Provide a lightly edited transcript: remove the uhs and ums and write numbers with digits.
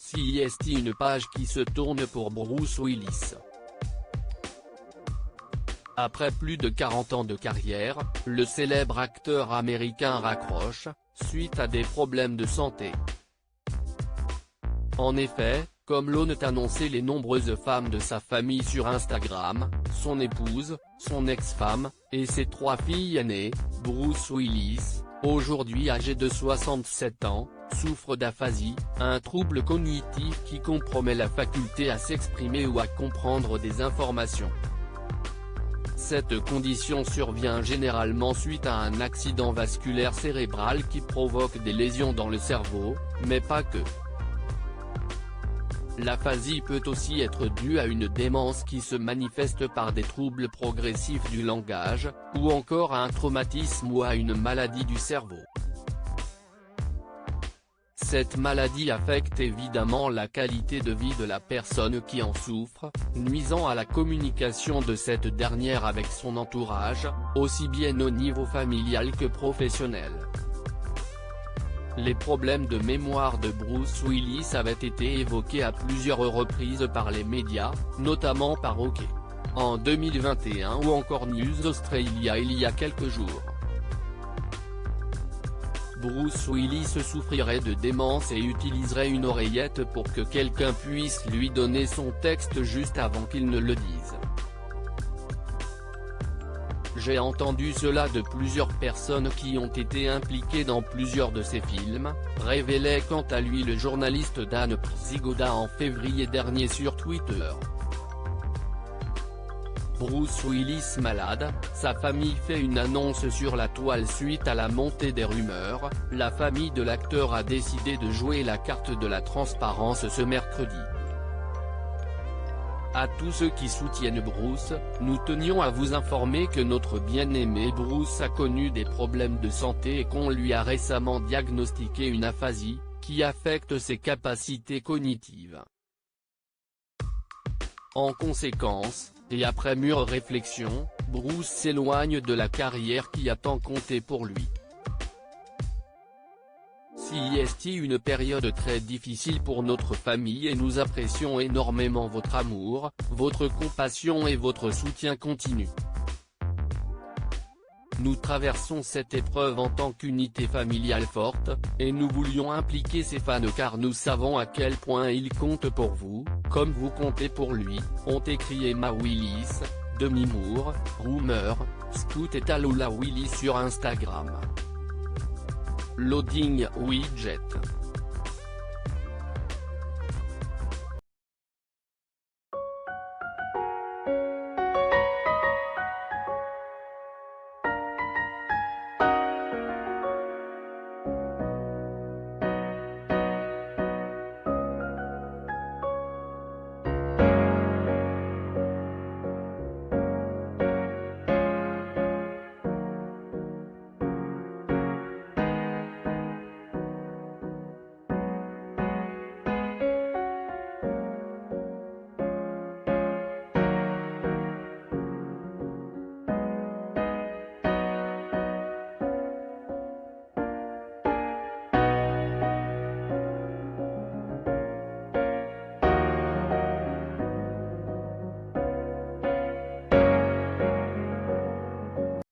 CIST, une page qui se tourne pour Bruce Willis. Après plus de 40 ans de carrière, le célèbre acteur américain raccroche, suite à des problèmes de santé. En effet, comme l'ont annoncé les nombreuses femmes de sa famille sur Instagram, son épouse, son ex-femme, et ses 3 filles aînées, Bruce Willis, aujourd'hui âgé de 67 ans, souffre d'aphasie, un trouble cognitif qui compromet la faculté à s'exprimer ou à comprendre des informations. Cette condition survient généralement suite à un accident vasculaire cérébral qui provoque des lésions dans le cerveau, mais pas que. L'aphasie peut aussi être due à une démence qui se manifeste par des troubles progressifs du langage, ou encore à un traumatisme ou à une maladie du cerveau. Cette maladie affecte évidemment la qualité de vie de la personne qui en souffre, nuisant à la communication de cette dernière avec son entourage, aussi bien au niveau familial que professionnel. Les problèmes de mémoire de Bruce Willis avaient été évoqués à plusieurs reprises par les médias, notamment par OK! En 2021 ou encore News Australia il y a quelques jours. Bruce Willis souffrirait de démence et utiliserait une oreillette pour que quelqu'un puisse lui donner son texte juste avant qu'il ne le dise. J'ai entendu cela de plusieurs personnes qui ont été impliquées dans plusieurs de ces films, révélait quant à lui le journaliste Dan Przygoda en février dernier sur Twitter. Bruce Willis malade, sa famille fait une annonce sur la toile suite à la montée des rumeurs, la famille de l'acteur a décidé de jouer la carte de la transparence ce mercredi. À tous ceux qui soutiennent Bruce, nous tenions à vous informer que notre bien-aimé Bruce a connu des problèmes de santé et qu'on lui a récemment diagnostiqué une aphasie, qui affecte ses capacités cognitives. En conséquence, et après mûre réflexion, Bruce s'éloigne de la carrière qui a tant compté pour lui. CIST, une période très difficile pour notre famille et nous apprécions énormément votre amour, votre compassion et votre soutien continu. Nous traversons cette épreuve en tant qu'unité familiale forte, et nous voulions impliquer ces fans car nous savons à quel point ils comptent pour vous, comme vous comptez pour lui, ont écrit Emma Willis, Demi Moore, Rumeur, Scout et Tallulah Willis sur Instagram. Loading widget.